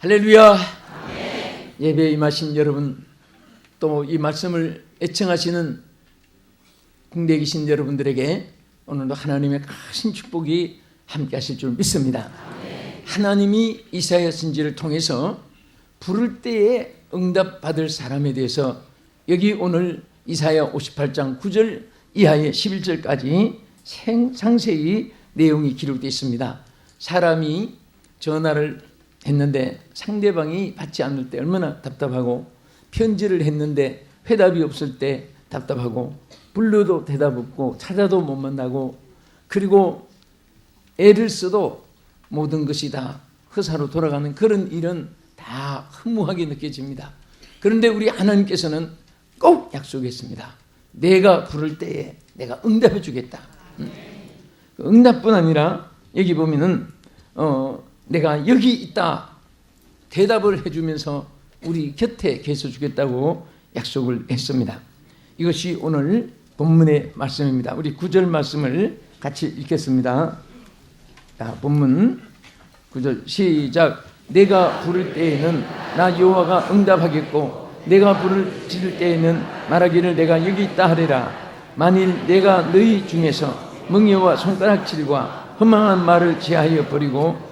할렐루야. 예배에 임하신 여러분, 또 이 말씀을 애청하시는 국내에 계신 여러분들에게 오늘도 하나님의 큰 축복이 함께 하실 줄 믿습니다. 하나님이 이사야 선지를 통해서 부를 때에 응답받을 사람에 대해서 여기 오늘 이사야 58장 9절 이하의 11절까지 상세히 내용이 기록되어 있습니다. 사람이 전화를 했는데 상대방이 받지 않을 때 얼마나 답답하고, 편지를 했는데 회답이 없을 때 답답하고, 불러도 대답 없고, 찾아도 못 만나고, 그리고 애를 써도 모든 것이 다 허사로 돌아가는 그런 일은 다 허무하게 느껴집니다. 그런데 우리 하나님께서는 꼭 약속했습니다. 내가 부를 때에 내가 응답해 주겠다. 응답뿐 아니라 여기 보면은 내가 여기 있다 대답을 해주면서 우리 곁에 계셔 주겠다고 약속을 했습니다. 이것이 오늘 본문의 말씀입니다. 우리 9절 말씀을 같이 읽겠습니다. 자, 본문 9절 시작. 내가 부를 때에는 나 여호와가 응답하겠고 내가 부를 때에는 말하기를 내가 여기 있다 하리라. 만일 내가 너희 중에서 멍에와 손가락질과 허망한 말을 제하여 버리고,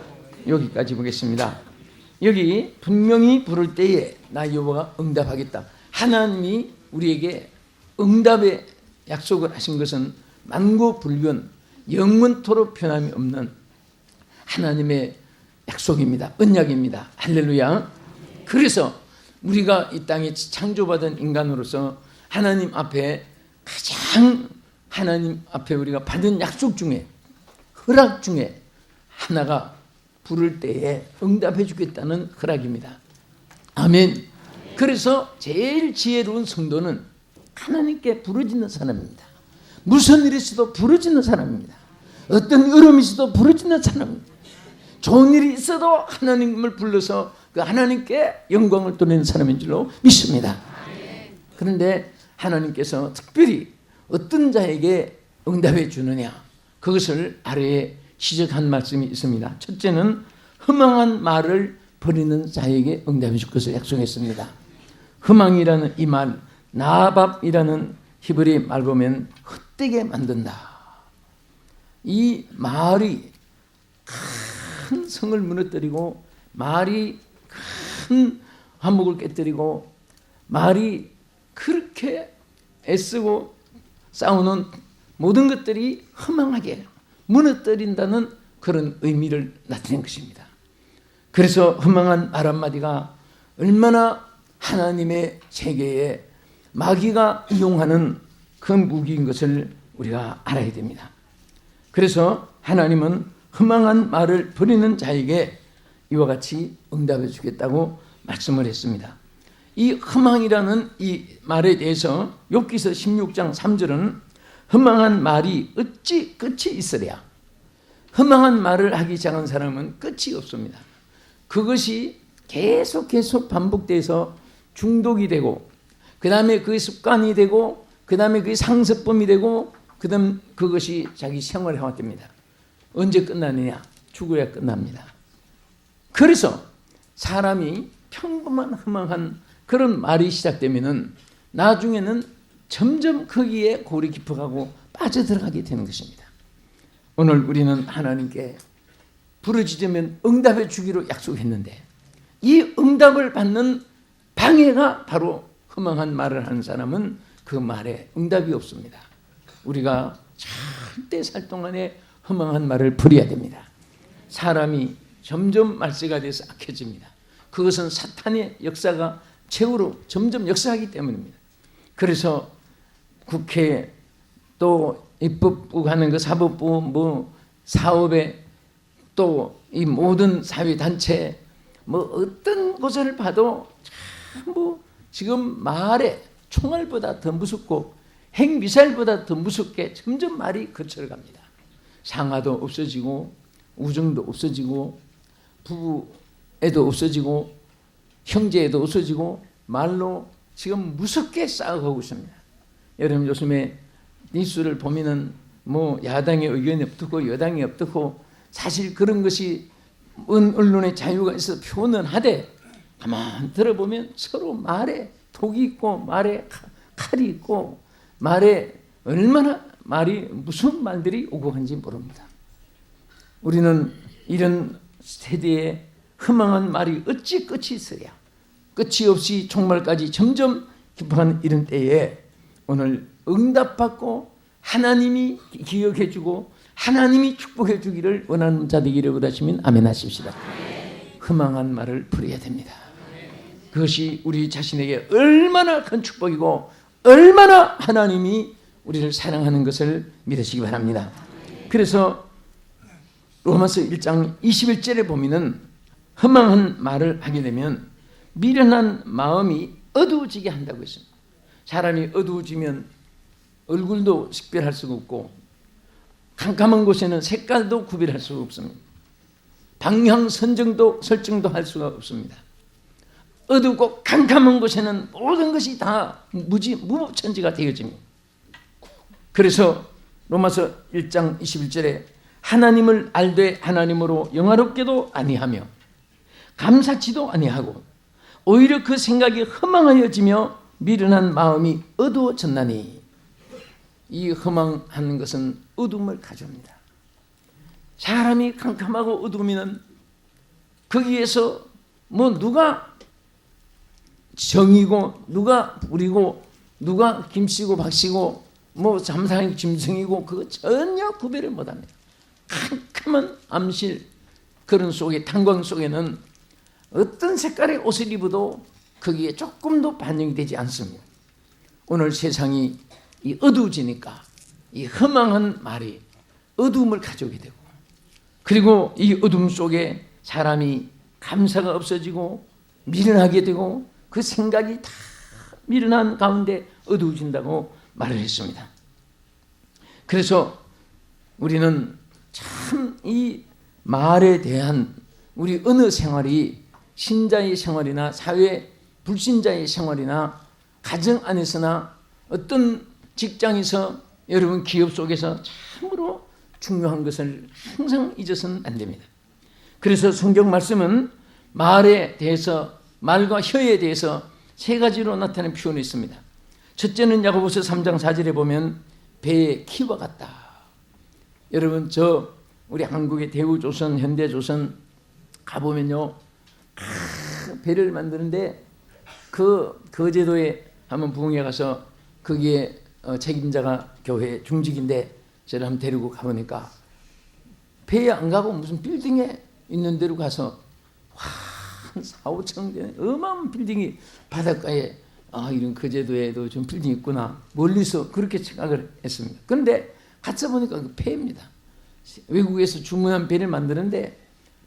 여기까지 보겠습니다. 여기 분명히 부를 때에 나 여호와가 응답하겠다. 하나님이 우리에게 응답의 약속을 하신 것은 만고불변, 영원토록 변함이 없는 하나님의 약속입니다. 언약입니다. 할렐루야. 그래서 우리가 이 땅에 창조받은 인간으로서 하나님 앞에 가장 하나님 앞에 우리가 받은 약속 중에, 허락 중에 하나가 부를 때에 응답해 주겠다는 허락입니다. 아멘. 그래서 제일 지혜로운 성도는 하나님께 부르짖는 사람입니다. 무슨 일이 있어도 부르짖는 사람입니다. 어떤 어려움이 있어도 부르짖는 사람입니다. 좋은 일이 있어도 하나님을 불러서 그 하나님께 영광을 돌리는 사람인 줄로 믿습니다. 그런데 하나님께서 특별히 어떤 자에게 응답해 주느냐, 그것을 아래에 시작한 말씀이 있습니다. 첫째는 허망한 말을 버리는 자에게 응답해 줄 것을 약속했습니다. 허망이라는 이 말, 나밥이라는 히브리 말 보면 헛되게 만든다. 이 말이 큰 성을 무너뜨리고, 말이 큰 화목을 깨뜨리고, 말이 그렇게 애쓰고 싸우는 모든 것들이 허망하게 무너뜨린다는 그런 의미를 나타낸 것입니다. 그래서 허망한 말 한마디가 얼마나 하나님의 세계에 마귀가 이용하는 그 무기인 것을 우리가 알아야 됩니다. 그래서 하나님은 허망한 말을 버리는 자에게 이와 같이 응답해 주겠다고 말씀을 했습니다. 이 허망이라는 이 말에 대해서 욥기서 16장 3절은 허망한 말이 어찌 끝이 있으랴. 허망한 말을 하기 시작한 사람은 끝이 없습니다. 그것이 계속 반복돼서 중독이 되고, 그 다음에 그게 습관이 되고, 그 다음에 그게 상습범이 되고, 그 다음 그것이 자기 생활화가 됩니다. 언제 끝나느냐? 죽어야 끝납니다. 그래서 사람이 평범한 허망한 그런 말이 시작되면은 나중에는 점점 거기에 골이 깊어가고 빠져들어가게 되는 것입니다. 오늘 우리는 하나님께 부르짖으면 응답해 주기로 약속했는데, 이 응답을 받는 방해가 바로 허망한 말을 하는 사람은 그 말에 응답이 없습니다. 우리가 절대 살 동안에 허망한 말을 버려야 됩니다. 사람이 점점 말세가 돼서 악해집니다. 그것은 사탄의 역사가 최후로 점점 역사하기 때문입니다. 그래서 국회, 또 입법부 가는 그 사법부, 뭐 사업에, 또 이 모든 사회단체, 뭐 어떤 곳을 봐도 전부 지금 말에 총알보다 더 무섭고 핵미사일보다 더 무섭게 점점 말이 거쳐갑니다. 상하도 없어지고, 우정도 없어지고, 부부애도 없어지고, 형제애도 없어지고, 말로 지금 무섭게 싸워가고 있습니다. 여러분 요즘에 뉴스를 보면은 뭐 야당의 의견이 어떻고 여당이 어떻고, 사실 그런 것이 언론의 자유가 있어 표현은 하되 가만 들어보면 서로 말에 독이 있고 말에 칼이 있고 말에 얼마나 말이 무슨 말들이 오고 간지 모릅니다. 우리는 이런 세대에 허망한 말이 어찌 끝이 있어야 끝이 없이 종말까지 점점 깊어가는 이런 때에 오늘 응답받고 하나님이 기억해 주고 하나님이 축복해 주기를 원하는 자 되기를 원하시면 아멘 하십시다. 허망한 말을 버려야 됩니다. 그것이 우리 자신에게 얼마나 큰 축복이고 얼마나 하나님이 우리를 사랑하는 것을 믿으시기 바랍니다. 그래서 로마서 1장 21절에 보면은 허망한 말을 하게 되면 미련한 마음이 어두워지게 한다고 했습니다. 사람이 어두워지면 얼굴도 식별할 수가 없고 캄캄한 곳에는 색깔도 구별할 수가 없습니다. 방향 설정도 할 수가 없습니다. 어둡고 캄캄한 곳에는 모든 것이 다 무법천지가 되어집니다. 그래서 로마서 1장 21절에 하나님을 알되 하나님으로 영화롭게도 아니하며 감사치도 아니하고 오히려 그 생각이 허망하여지며 미련한 마음이 어두워졌나니 이 허망한 것은 어둠을 가져옵니다. 사람이 캄캄하고 어두우면 거기에서 뭐 누가 정이고 누가 불이고 누가 김씨고 박씨고 뭐 잠상이 짐승이고 그거 전혀 구별을 못합니다. 캄캄한 암실 그런 속에 탄광 속에는 어떤 색깔의 옷을 입어도 거기에 조금도 반영이 되지 않습니다. 오늘 세상이 이 어두워지니까 이 허망한 말이 어두움을 가져오게 되고 그리고 이 어둠 속에 사람이 감사가 없어지고 미련하게 되고 그 생각이 다 미련한 가운데 어두워진다고 말을 했습니다. 그래서 우리는 참 이 말에 대한 우리 어느 생활이 신자의 생활이나 사회 불신자의 생활이나 가정 안에서나 어떤 직장에서 여러분 기업 속에서 참으로 중요한 것을 항상 잊어서는 안 됩니다. 그래서 성경 말씀은 말에 대해서 말과 혀에 대해서 세 가지로 나타내는 표현이 있습니다. 첫째는 야고보서 3장 4절에 보면 배의 키와 같다. 여러분 우리 한국의 대우조선, 현대조선 가보면요 배를 만드는데 그 거제도에 한번 부흥회 가서 거기에 책임자가 교회 중직인데 저를 한번 데리고 가보니까 배에 안 가고 무슨 빌딩에 있는 데로 가서 한 4, 5층 되는 어마어마한 빌딩이 바닷가에 이런 거제도에도 좀 빌딩이 있구나 멀리서 그렇게 생각을 했습니다. 그런데 가서 보니까 그 배입니다. 외국에서 주문한 배를 만드는데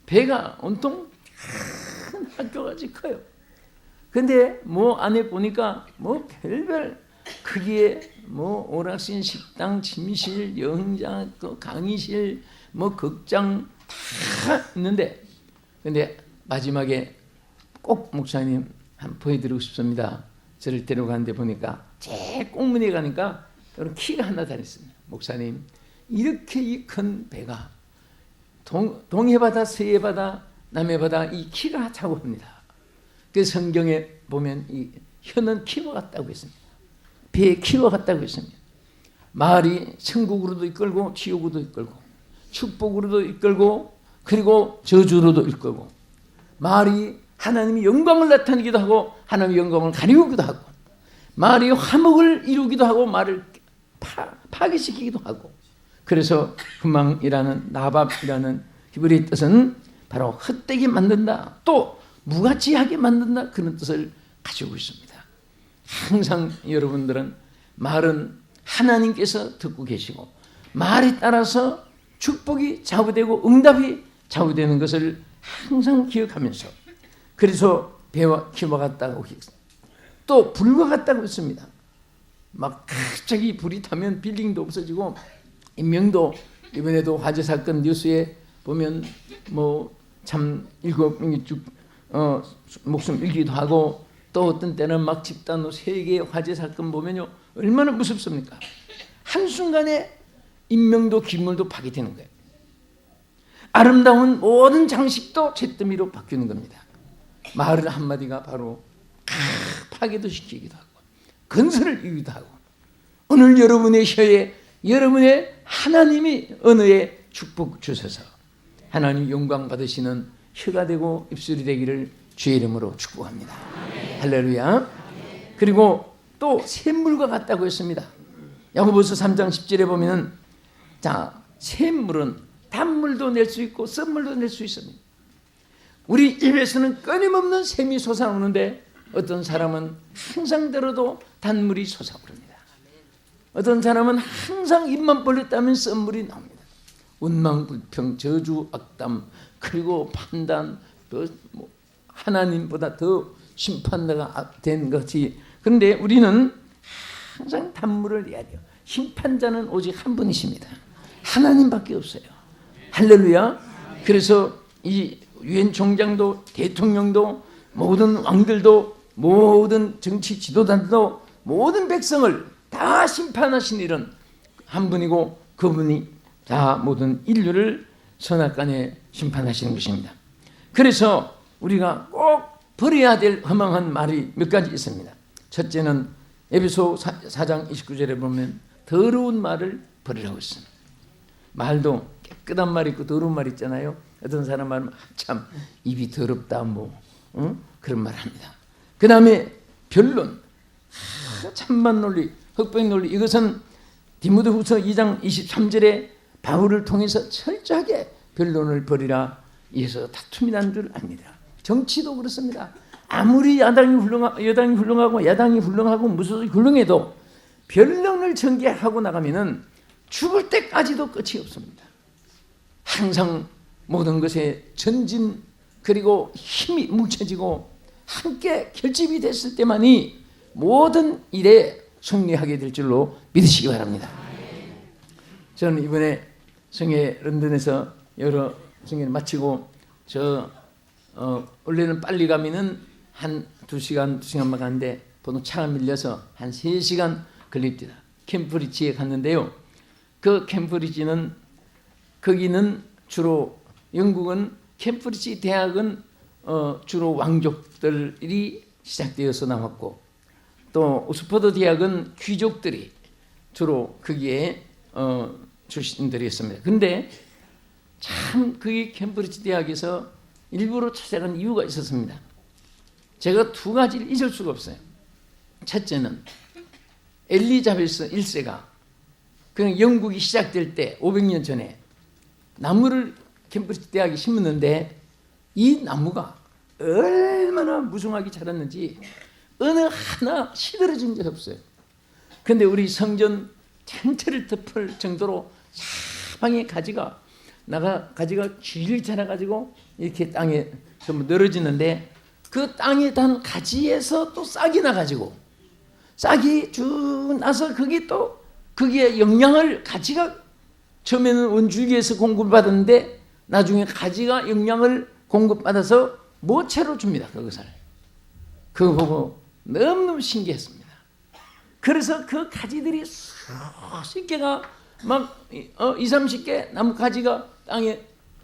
배가 온통 큰 학교같이 커요. 근데 뭐 안에 보니까 뭐 별별 크기에 뭐 오락실, 식당, 침실, 여행장, 강의실, 뭐 극장 다 있는데 근데 마지막에 꼭 목사님 한번 보여드리고 싶습니다. 저를 데려가는데 보니까 제일 꼭문에 가니까 그런 키가 하나 다 있습니다. 목사님 이렇게 큰 배가 동해바다, 서해바다, 남해바다 이 키가 차고 합니다. 그 성경에 보면 이 혀는 키와 같다고 했습니다. 배의 키와 같다고 했습니다. 말이 천국으로도 이끌고 지옥으로도 이끌고 축복으로도 이끌고 그리고 저주로도 이끌고 말이 하나님의 영광을 나타내기도 하고 하나님의 영광을 가리우기도 하고 말이 화목을 이루기도 하고 말을 파괴시키기도 하고 그래서 후망이라는 나밥이라는 히브리 뜻은 바로 헛되게 만든다 또 무가치하게 만든다 그런 뜻을 가지고 있습니다. 항상 여러분들은 말은 하나님께서 듣고 계시고 말에 따라서 축복이 좌우되고 응답이 좌우되는 것을 항상 기억하면서 그래서 배와 키와 같다고 또 불과 같다고 했습니다. 막 갑자기 불이 타면 빌딩도 없어지고 인명도 이번에도 화재 사건 뉴스에 보면 뭐 참 7명이 목숨 잃기도 하고 또 어떤 때는 막 집단으로 세계의 화재 사건 보면요 얼마나 무섭습니까? 한순간에 인명도 기물도 파괴되는 거예요. 아름다운 모든 장식도 잿더미로 바뀌는 겁니다. 말 한마디가 바로 파괴도 시키기도 하고 건설을 이루기도 하고, 오늘 여러분의 혀에 여러분의 하나님이 언어에 축복 주셔서 하나님 영광 받으시는 혀가 되고 입술이 되기를 주의 이름으로 축복합니다. 할렐루야. 그리고 또 샘물과 같다고 했습니다. 야고보서 3장 10절에 보면은, 자, 샘물은 단물도 낼 수 있고 쓴물도 낼 수 있습니다. 우리 입에서는 끊임없는 샘이 솟아오는데 어떤 사람은 항상 들어도 단물이 솟아오릅니다. 어떤 사람은 항상 입만 벌렸다면 쓴물이 나옵니다. 운망불평, 저주, 악담, 그리고 판단, 또 하나님보다 더 심판자가 된 것이. 그런데 우리는 항상 단물을 내야 돼요. 심판자는 오직 한 분이십니다. 하나님밖에 없어요. 할렐루야. 그래서 이 유엔 총장도, 대통령도, 모든 왕들도, 모든 정치 지도자들도, 모든 백성을 다 심판하신 일은 한 분이고, 그분이 다 모든 인류를 선악간에 심판하시는 것입니다. 그래서 우리가 꼭 버려야 될 허망한 말이 몇 가지 있습니다. 첫째는 에베소 4장 29절에 보면 더러운 말을 버리라고 했습니다. 말도 깨끗한 말 있고 더러운 말 있잖아요. 어떤 사람 말은 참 입이 더럽다 그런 말 합니다. 그 다음에 변론, 찬반 논리, 흑백 논리, 이것은 디모데후서 2장 23절에 바울을 통해서 철저하게 변론을 벌이라 해서 다툼이 난 줄 압니다. 정치도 그렇습니다. 아무리 여당이 훌륭하고 야당이 훌륭하고 무소속이 훌륭해도 변론을 전개하고 나가면은 죽을 때까지도 끝이 없습니다. 항상 모든 것에 전진, 그리고 힘이 뭉쳐지고 함께 결집이 됐을 때만이 모든 일에 승리하게 될 줄로 믿으시기 바랍니다. 저는 이번에 성회 런던에서 여러 성회를 마치고 원래는 빨리 가면은 한 2시간만 가는데 보통 차가 밀려서 한 3시간 걸립니다. 캠브리지에 갔는데요. 그 캠브리지는, 거기는 주로 영국은 캠브리지 대학은 주로 왕족들이 시작되어서 나왔고, 또 옥스퍼드 대학은 귀족들이 주로 거기에 출신들이었습니다. 근데 참 그게 캠브리지 대학에서 일부러 찾아간 이유가 있었습니다. 제가 두 가지를 잊을 수가 없어요. 첫째는 엘리자베스 1세가 그 영국이 시작될 때 500년 전에 나무를 캠브리지 대학에 심었는데, 이 나무가 얼마나 무성하게 자랐는지 어느 하나 시들어진 적 없어요. 그런데 우리 성전 전체를 덮을 정도로 사방에 가지가 길 자라가지고 이렇게 땅에 전부 늘어지는데, 그 땅에 단 가지에서 또 싹이 나가지고, 싹이 쭉 나서 거기에 영양을, 가지가 처음에는 원줄기에서 공급받았는데 나중에 가지가 영양을 공급받아서 모채로 줍니다. 그것을. 그거 보고 너무너무 신기했습니다. 그래서 그 가지들이 수십 개가 막 20-30개 나무 가지가 땅에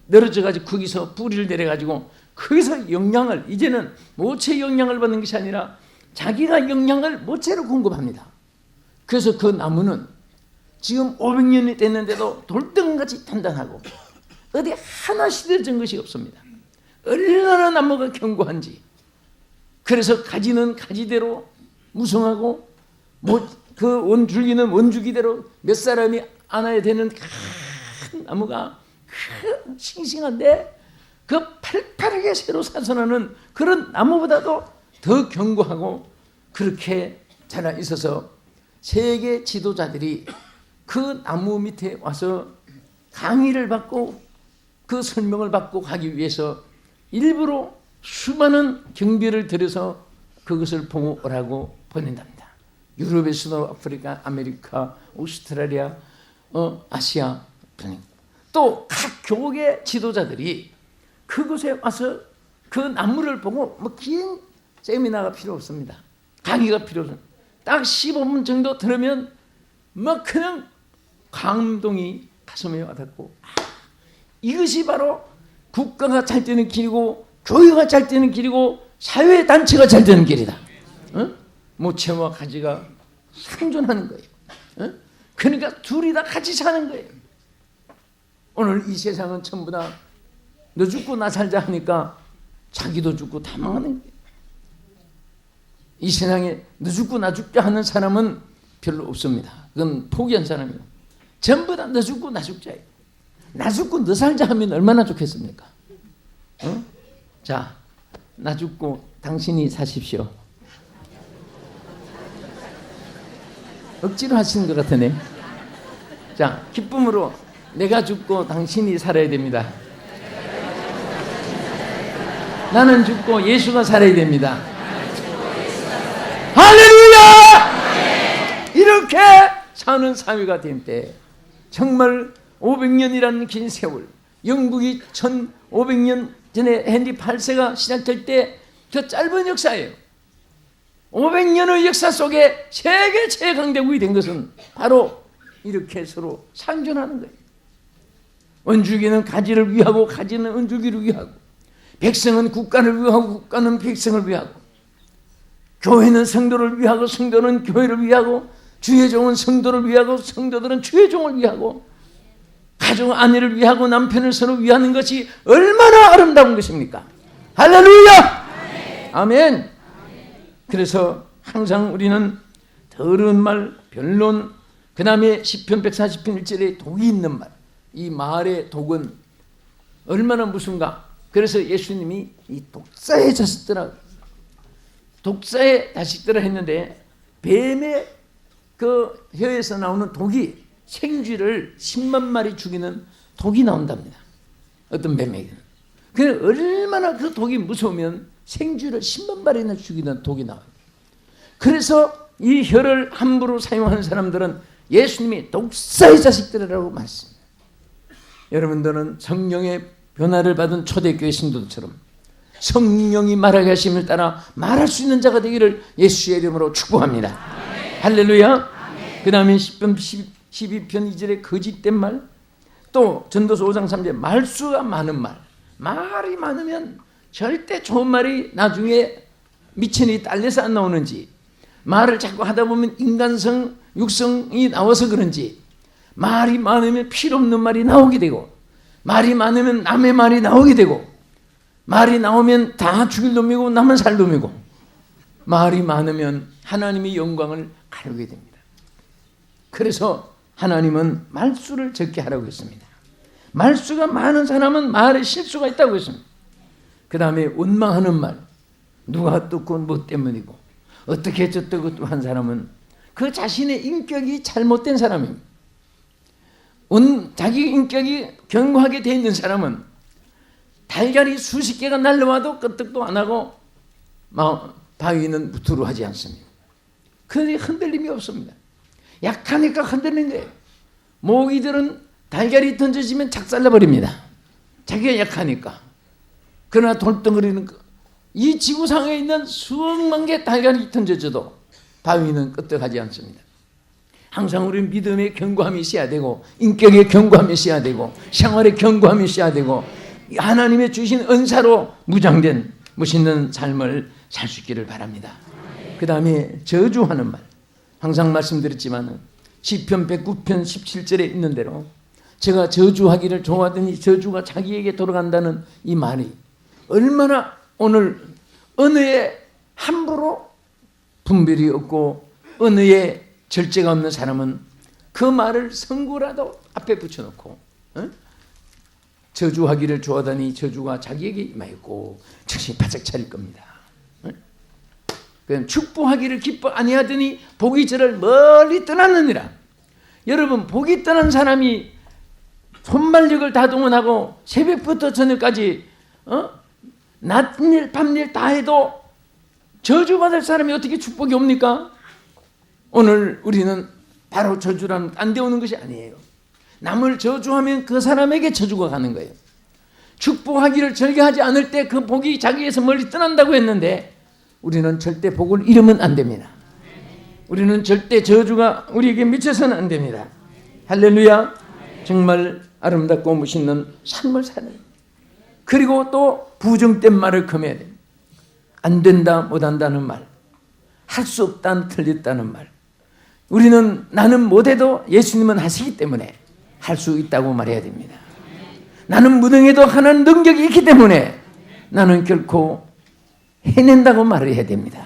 늘어져가지고 거기서 뿌리를 내려가지고 거기서 영양을, 이제는 모체 영양을 받는 것이 아니라 자기가 영양을 모체로 공급합니다. 그래서 그 나무는 지금 500년이 됐는데도 돌덩이같이 단단하고 어디 하나 시들어진 것이 없습니다. 얼마나 나무가 견고한지. 그래서 가지는 가지대로 무성하고, 그 원줄기는 원줄기대로 몇 사람이 안아야 되는 큰 나무가 싱싱한데, 그 팔팔하게 새로 사선하는 그런 나무보다도 더 견고하고 그렇게 자라 있어서 세계 지도자들이 그 나무 밑에 와서 강의를 받고 그 설명을 받고 가기 위해서 일부러 수많은 경비를 들여서 그것을 보고 오라고 보낸답니다. 유럽에서도 아프리카, 아메리카, 오스트랄리아, 아시아, 또 각 교국의 지도자들이 그곳에 와서 그 나무를 보고 긴 세미나가 필요 없습니다. 강의가 필요 없습니다. 딱 15분 정도 들으면 그냥 감동이 가슴에 와닿고, 이것이 바로 국가가 잘 되는 길이고 교회가 잘 되는 길이고 사회단체가 잘 되는 길이다. 모체와 가지가 상존하는 거예요. 그러니까 둘이 다 같이 사는 거예요. 오늘 이 세상은 전부 다 너 죽고 나 살자 하니까 자기도 죽고 다 망하는 거예요. 이 세상에 너 죽고 나 죽자 하는 사람은 별로 없습니다. 그건 포기한 사람이에요. 전부 다 너 죽고 나 죽자예요. 나 죽고 너 살자 하면 얼마나 좋겠습니까? 자, 나 죽고 당신이 사십시오. 억지로 하시는 것 같으네. 자, 기쁨으로 내가 죽고 당신이 살아야 됩니다. 나는 죽고 예수가 살아야 됩니다. 할렐루야! 이렇게 사는 사회가 된 때 정말 500년이라는 긴 세월, 영국이 1500년 전에 헨리 8세가 시작될 때 그 짧은 역사예요. 500년의 역사 속에 세계 최강대국이 된 것은 바로 이렇게 서로 상존하는 거예요. 원줄기는 가지를 위하고 가지는 원줄기를 위하고, 백성은 국가를 위하고 국가는 백성을 위하고, 교회는 성도를 위하고 성도는 교회를 위하고, 주의 종은 성도를 위하고 성도들은 주의 종을 위하고, 가족 아내를 위하고 남편을 서로 위하는 것이 얼마나 아름다운 것입니까? 할렐루야! 아멘. 그래서 항상 우리는 더러운 말, 변론, 그 다음에 시편 140편 1절에 독이 있는 말, 이 말의 독은 얼마나 무슨가. 그래서 예수님이 이 독사의 자식들아, 독사의 자식들아 했는데, 뱀의 그 혀에서 나오는 독이 생쥐를 10만 마리 죽이는 독이 나온답니다. 어떤 뱀에게는. 그 얼마나 그 독이 무서우면 생쥐를 10만 마리나 죽이는 독이 나와요. 그래서 이 혀를 함부로 사용하는 사람들은 예수님이 독사의 자식들이라고 말씀합니다. 여러분들은 성령의 변화를 받은 초대교회 신도들처럼 성령이 말하게 하심을 따라 말할 수 있는 자가 되기를 예수의 이름으로 축복합니다. 아멘. 할렐루야. 그 다음에 12편 2절에 거짓된 말, 또 전도서 5장 3절에 말수가 많은 말. 말이 많으면 절대 좋은 말이 나중에 미천이 딸려서 안 나오는지, 말을 자꾸 하다 보면 인간성, 육성이 나와서 그런지, 말이 많으면 필요 없는 말이 나오게 되고, 말이 많으면 남의 말이 나오게 되고, 말이 나오면 다 죽일 놈이고 남은 살 놈이고, 말이 많으면 하나님의 영광을 가르게 됩니다. 그래서 하나님은 말수를 적게 하라고 했습니다. 말수가 많은 사람은 말에 실수가 있다고 했습니다. 그 다음에 원망하는 말, 누가 어떻고 뭐 때문이고 어떻게 저떻고 한 사람은 그 자신의 인격이 잘못된 사람입니다. 자기 인격이 견고하게 되어 있는 사람은 달걀이 수십 개가 날라와도 끄떡도 안 하고 바위는 두루하지 않습니다. 그런데 흔들림이 없습니다. 약하니까 흔들리는 거예요. 모기들은 달걀이 던져지면 작살나버립니다. 자기가 약하니까. 그러나 돌덩어리는 이 지구상에 있는 수억만 개 달걀이 던져져도 바위는 끄떡하지 않습니다. 항상 우리는 믿음의 견고함이 있어야 되고, 인격의 견고함이 있어야 되고, 생활의 견고함이 있어야 되고, 하나님의 주신 은사로 무장된 멋있는 삶을 살 수 있기를 바랍니다. 그 다음에 저주하는 말, 항상 말씀드렸지만 시편 109편 17절에 있는 대로 제가 저주하기를 좋아하더니 저주가 자기에게 돌아간다는 이 말이 얼마나 오늘 언어에 함부로 분별이 없고 언어에 절제가 없는 사람은 그 말을 선구라도 앞에 붙여놓고 저주하기를 좋아하더니 저주가 자기에게 임하였고 정신이 바짝 차릴 겁니다. 축복하기를 기뻐 아니하더니 복이 저를 멀리 떠났느니라. 여러분, 복이 떠난 사람이 손발력을 다 동원하고 새벽부터 저녁까지 낮일 밤일 다 해도 저주받을 사람이 어떻게 축복이 옵니까? 오늘 우리는 바로 저주라는 안 되오는 것이 아니에요. 남을 저주하면 그 사람에게 저주가 가는 거예요. 축복하기를 절개하지 않을 때 그 복이 자기에서 멀리 떠난다고 했는데 우리는 절대 복을 잃으면 안 됩니다. 우리는 절대 저주가 우리에게 미쳐서는 안 됩니다. 할렐루야. 정말 아름답고 멋있는 삶을 살아야 됩니다. 그리고 또 부정된 말을 금해야 됩니다. 안 된다, 못한다는 말, 할 수 없다, 틀렸다는 말. 우리는 나는 못해도 예수님은 하시기 때문에 할 수 있다고 말해야 됩니다. 나는 무능해도 하나님 능력이 있기 때문에 나는 결코 해낸다고 말해야 됩니다.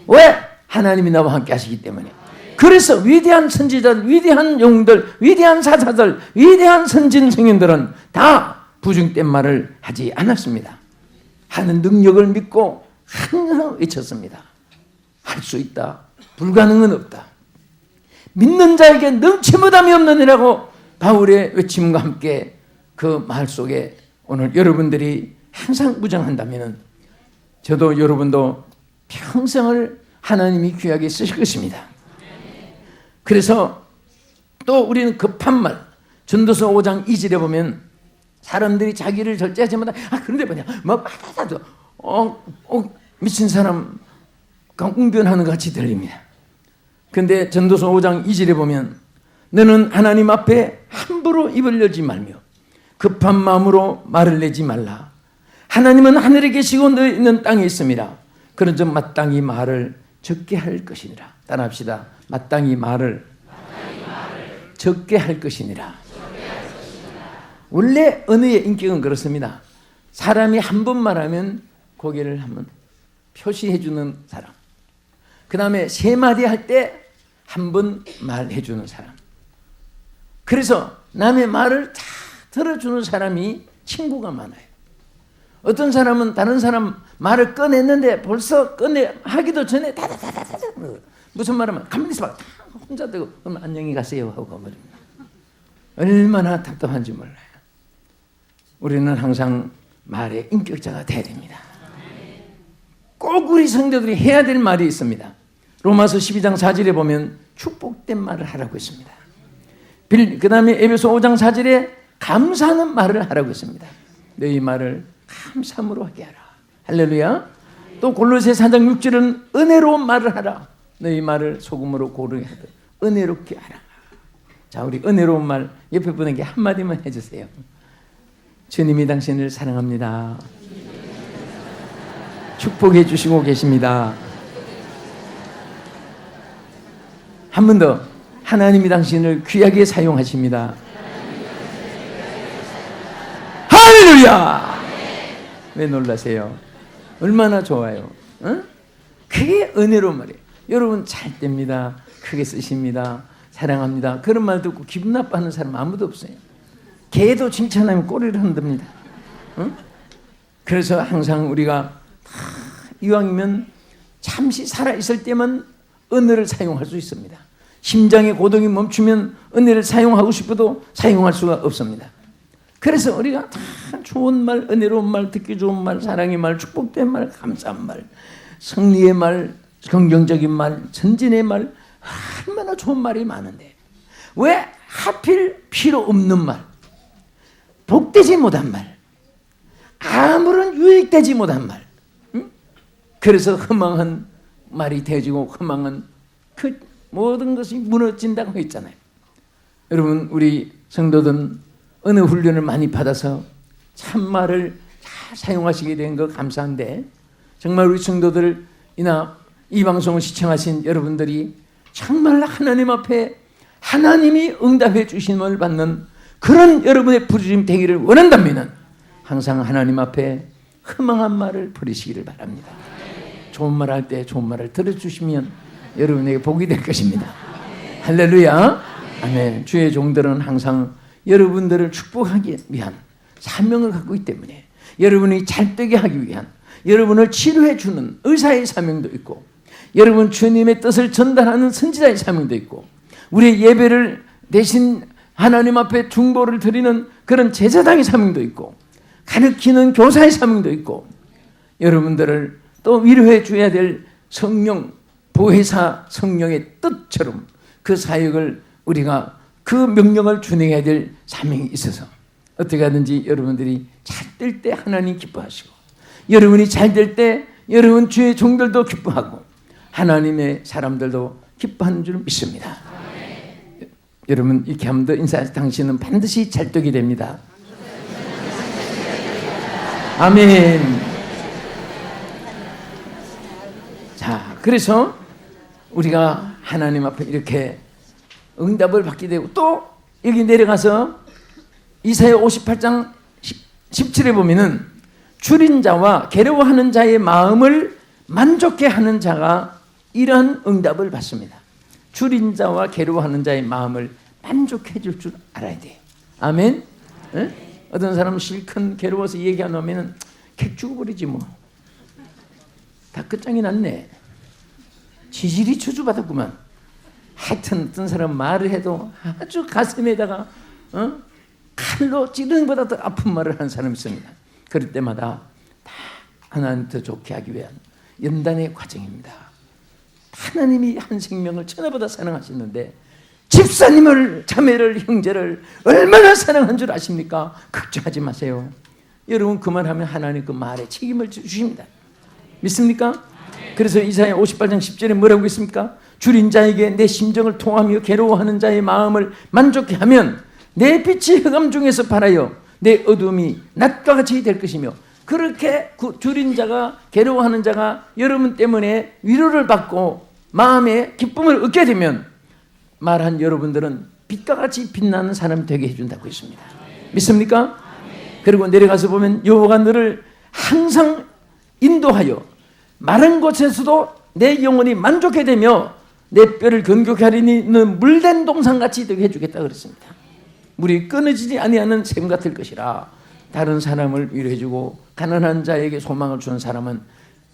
왜? 하나님이 나와 함께 하시기 때문에. 그래서 위대한 선지자들, 위대한 영웅들, 위대한 사자들, 위대한 선진 성인들은 다 부정된 말을 하지 않았습니다. 하는 능력을 믿고 항상 외쳤습니다. 할 수 있다. 불가능은 없다. 믿는 자에게 넘치무담이 없느니라고 바울의 외침과 함께 그 말 속에 오늘 여러분들이 항상 무장한다면 저도 여러분도 평생을 하나님이 귀하게 쓰실 것입니다. 그래서 또 우리는 급한 말, 전도서 5장 2절에 보면 사람들이 자기를 절제하지 못하면 그런데 뭐냐 막 미친 사람 웅변하는 것 같이 들립니다. 그런데 전도서 5장 2절에 보면 너는 하나님 앞에 함부로 입을 열지 말며 급한 마음으로 말을 내지 말라. 하나님은 하늘에 계시고 너희는 땅에 있습니다. 그런즉 마땅히 말을 적게 할 것이니라. 따라합시다. 마땅히 말을 적게 할 것이니라. 원래 언어의 인격은 그렇습니다. 사람이 한 번 말하면 고개를 한번 표시해 주는 사람. 그 다음에 세 마디 할 때 한 번 말해 주는 사람. 그래서 남의 말을 다 들어주는 사람이 친구가 많아요. 어떤 사람은 다른 사람 말을 꺼냈는데 벌써 하기도 전에 다다다다다 무슨 말하면 가만히 있어봐. 혼자 되고 그럼 안녕히 가세요 하고 가버립니다. 얼마나 답답한지 몰라요. 우리는 항상 말의 인격자가 돼야 됩니다. 꼭 우리 성도들이 해야 될 말이 있습니다. 로마서 12장 4절에 보면 축복된 말을 하라고 했습니다. 그 다음에 에베소 5장 4절에 감사하는 말을 하라고 했습니다. 너희 말을 감사함으로 하게 하라. 할렐루야. 또 골로새 4장 6절은 은혜로운 말을 하라. 너희 말을 소금으로 고르게 하듯 은혜롭게 하라. 자, 우리 은혜로운 말 옆에 분에게 한마디만 해주세요. 주님이 당신을 사랑합니다. 축복해 주시고 계십니다. 한 번 더. 하나님이 당신을 귀하게 사용하십니다. 할렐루야! 왜 놀라세요? 얼마나 좋아요. 어? 그게 은혜로운 말이에요. 여러분 잘 됩니다. 크게 쓰십니다. 사랑합니다. 그런 말 듣고 기분 나빠하는 사람 아무도 없어요. 개도 칭찬하면 꼬리를 흔듭니다. 어? 그래서 항상 우리가 이왕이면 잠시 살아있을 때만 은혜를 사용할 수 있습니다. 심장의 고동이 멈추면 은혜를 사용하고 싶어도 사용할 수가 없습니다. 그래서 우리가 다 좋은 말, 은혜로운 말, 듣기 좋은 말, 사랑의 말, 축복된 말, 감사한 말, 승리의 말, 긍정적인 말, 전진의 말, 얼마나 좋은 말이 많은데 왜 하필 필요 없는 말, 복되지 못한 말, 아무런 유익되지 못한 말, 응? 그래서 허망한 말이 되어지고 허망한 그 모든 것이 무너진다고 했잖아요. 여러분 우리 성도들은 은혜 훈련을 많이 받아서 참말을 잘 사용하시게 된 거 감사한데 정말 우리 성도들이나 이 방송을 시청하신 여러분들이 정말 하나님 앞에 하나님이 응답해 주심을 받는 그런 여러분의 부르심 되기를 원한다면 항상 하나님 앞에 허망한 말을 버리시기를 바랍니다. 좋은 말 할 때 좋은 말을 들어주시면 여러분에게 복이 될 것입니다. 할렐루야. 아멘. 주의 종들은 항상 여러분들을 축복하기 위한 사명을 갖고 있기 때문에 여러분이 잘되게 하기 위한 여러분을 치료해 주는 의사의 사명도 있고 여러분 주님의 뜻을 전달하는 선지자의 사명도 있고 우리의 예배를 대신 하나님 앞에 중보를 드리는 그런 제사장의 사명도 있고 가르치는 교사의 사명도 있고 여러분들을 또 위로해 줘야 될 성령 보혜사 성령의 뜻처럼 그 사역을 우리가 그 명령을 준행해야 될 사명이 있어서 어떻게 하든지 여러분들이 잘 될 때 하나님 기뻐하시고 여러분이 잘 될 때 여러분 주의 종들도 기뻐하고 하나님의 사람들도 기뻐하는 줄 믿습니다. 여러분 이렇게 하면 더 인사해서 당신은 반드시 찰떡이 됩니다. 아멘. 자, 그래서 우리가 하나님 앞에 이렇게 응답을 받게 되고, 또 여기 내려가서 이사야 58장 17에 보면은 줄인 자와 괴로워하는 자의 마음을 만족해 하는 자가 이러한 응답을 받습니다. 줄인 자와 괴로워하는 자의 마음을 만족해 줄 줄 알아야 돼요. 아멘. 에? 어떤 사람은 실컷 괴로워서 얘기 안 하면은 객 죽어버리지 뭐. 다 끝장이 났네. 지질이 저주받았구만. 하여튼 어떤 사람 말을 해도 아주 가슴에다가 칼로 찌르는 것보다 더 아픈 말을 하는 사람이 있습니다. 그럴 때마다 다 하나님 더 좋게 하기 위한 연단의 과정입니다. 하나님이 한 생명을 천하보다 사랑하시는데 집사님을, 자매를, 형제를 얼마나 사랑한 줄 아십니까? 걱정하지 마세요. 여러분 그 말하면 하나님 그 말에 책임을 주십니다. 믿습니까? 그래서 이사야 58장 10절에 뭐라고 있습니까? 줄인 자에게 내 심정을 통하며 괴로워하는 자의 마음을 만족해 하면 내 빛이 흑암 중에서 발하여 내 어둠이 낮과 같이 될 것이며, 그렇게 줄인 자가, 괴로워하는 자가 여러분 때문에 위로를 받고 마음에 기쁨을 얻게 되면 말한 여러분들은 빛과 같이 빛나는 사람이 되게 해준다고 했습니다. 믿습니까? 그리고 내려가서 보면 여호와가 너를 항상 인도하여 마른 곳에서도 내 영혼이 만족해 되며 내 뼈를 건조케 하리니 너는 물된 동산같이 되게 해주겠다 그랬습니다. 물이 끊어지지 아니하는 샘 같을 것이라. 다른 사람을 위로해주고 가난한 자에게 소망을 주는 사람은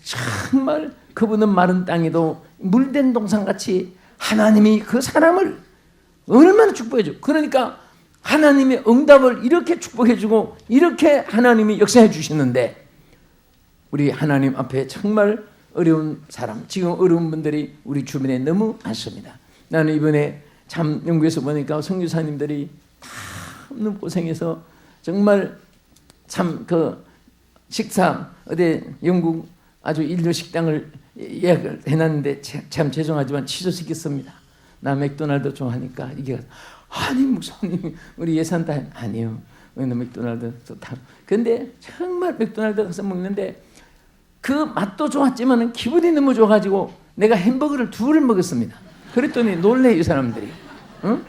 정말 그분은 마른 땅에도 물된 동산같이 하나님이 그 사람을 얼마나 축복해줘. 그러니까 하나님의 응답을 이렇게 축복해주고 이렇게 하나님이 역사해 주시는데, 우리 하나님 앞에 정말 어려운 사람, 지금 어려운 분들이 우리 주변에 너무 많습니다. 나는 이번에 참 영국에서 보니까 선교사님들이 다 너무 고생해서 정말 참 그 식사 어디 영국 아주 인도 식당을 예약을 해놨는데 참 죄송하지만 취소시켰습니다. 나 맥도날드 좋아하니까 이게 아니 목사님 우리 예산 다 아니요. 우리는 맥도날드 좋다. 근데 정말 맥도날드 가서 먹는데 그 맛도 좋았지만 기분이 너무 좋아가지고 내가 햄버거를 2를 먹었습니다. 그랬더니 놀래 이 사람들이. 응?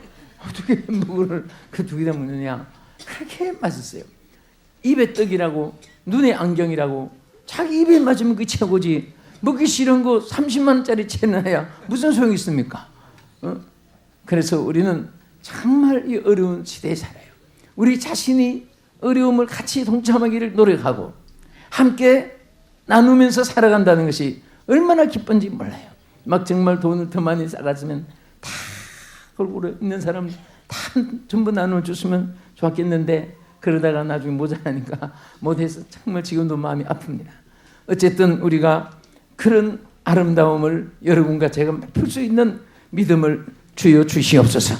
어떻게 햄버거를 그 2개 다 먹느냐. 그렇게 맛있어요. 입에 떡이라고 눈에 안경이라고 자기 입에 맞으면 그게 최고지. 먹기 싫은 거 30만 원짜리 채나야 무슨 소용이 있습니까? 그래서 우리는 정말 이 어려운 시대에 살아요. 우리 자신이 어려움을 같이 동참하기를 노력하고 함께 나누면서 살아간다는 것이 얼마나 기쁜지 몰라요. 막 정말 돈을 더 많이 싸갔으면 다 골고루 있는 사람 다 전부 나눠줬으면 좋았겠는데 그러다가 나중에 모자라니까 못해서 정말 지금도 마음이 아픕니다. 어쨌든 우리가 그런 아름다움을 여러분과 제가 풀 수 있는 믿음을 주여 주시옵소서.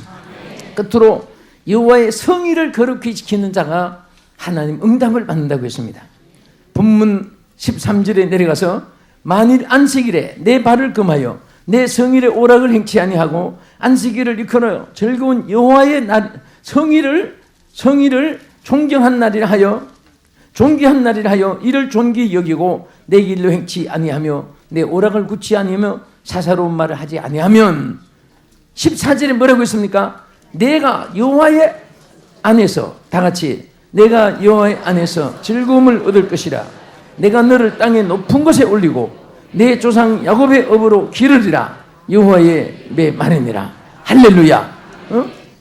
끝으로 여호와의 성의를 거룩히 지키는 자가 하나님 응답을 받는다고 했습니다. 본문 13절에 내려가서 만일 안식일에 내 발을 금하여 내 성일의 오락을 행치 아니하고 안식일을 일컬어 즐거운 여호와의 날 성의를 존경한 날이라 하여 존귀한 날이라 하여 이를 존귀 여기고 내 길로 행치 아니하며 내 오락을 굳지 아니하며 사사로운 말을 하지 아니하면 14절에 뭐라고 했습니까? 내가 여호와의 안에서 다 같이 내가 여호와의 안에서 즐거움을 얻을 것이라. 내가 너를 땅의 높은 곳에 올리고 내 조상 야곱의 업으로 기르리라. 여호와의 내 말이니라. 할렐루야.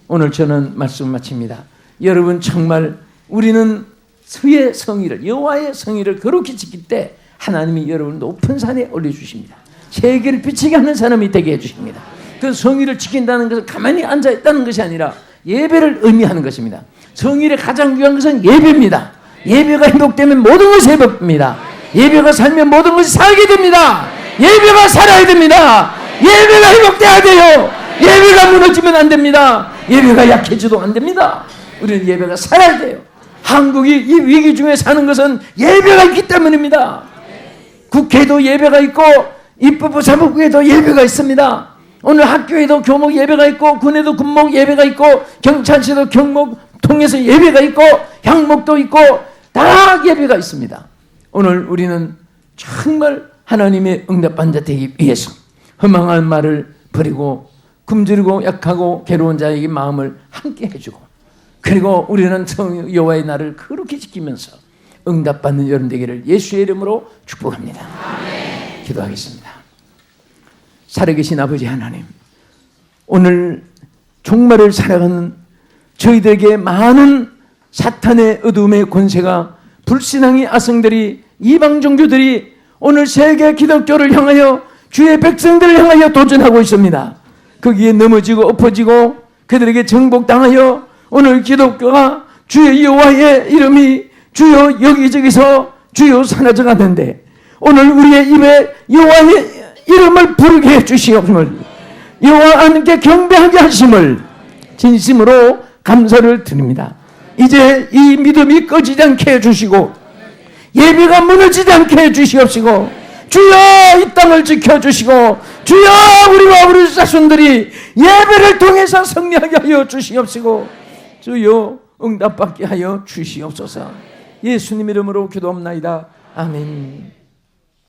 오늘 저는 말씀 마칩니다. 여러분 정말 우리는 수의 성의를 여호와의 성의를 거룩히 지킬 때 하나님이 여러분을 높은 산에 올려주십니다. 세계를 비치게 하는 사람이 되게 해주십니다. 그 성의를 지킨다는 것은 가만히 앉아있다는 것이 아니라 예배를 의미하는 것입니다. 성의의 가장 중요한 것은 예배입니다. 예배가 회복되면 모든 것이 회복됩니다. 예배가 살면 모든 것이 살게 됩니다. 예배가 살아야 됩니다. 예배가 회복돼야 돼요. 예배가 무너지면 안 됩니다. 예배가 약해져도 안 됩니다. 우리는 예배가 살아야 돼요. 한국이 이 위기 중에 사는 것은 예배가 있기 때문입니다. 국회도 예배가 있고 입법부 사법부에도 예배가 있습니다. 오늘 학교에도 교목 예배가 있고 군에도 군목 예배가 있고 경찰서도 경목 통해서 예배가 있고 향목도 있고 다 예배가 있습니다. 오늘 우리는 정말 하나님의 응답받는 자 되기 위해서 허망한 말을 버리고 굶주리고 약하고 괴로운 자에게 마음을 함께 해주고 그리고 우리는 여호와의 날을 그렇게 지키면서 응답받는 여러분 되기를 예수의 이름으로 축복합니다. 아멘. 기도하겠습니다. 살아계신 아버지 하나님, 오늘 종말을 살아가는 저희들에게 많은 사탄의 어둠의 권세가 불신앙의 아성들이 이방 종교들이 오늘 세계 기독교를 향하여 주의 백성들을 향하여 도전하고 있습니다. 거기에 넘어지고 엎어지고 그들에게 정복당하여 오늘 기독교가 주의 여호와의 이름이 주여 여기저기서 주여 사라져 가는데 오늘 우리의 입에 여호와의 이름을 부르게 해주시옵음을 여호와 하나님께 경배하게 하심을 진심으로 감사를 드립니다. 이제 이 믿음이 꺼지지 않게 해주시고 예배가 무너지지 않게 해주시옵시고 주여 이 땅을 지켜주시고 주여 우리와 우리 자손들이 예배를 통해서 승리하게 하여 주시옵시고 주여 응답받게 하여 주시옵소서. 예수님 이름으로 기도합나이다. 아멘.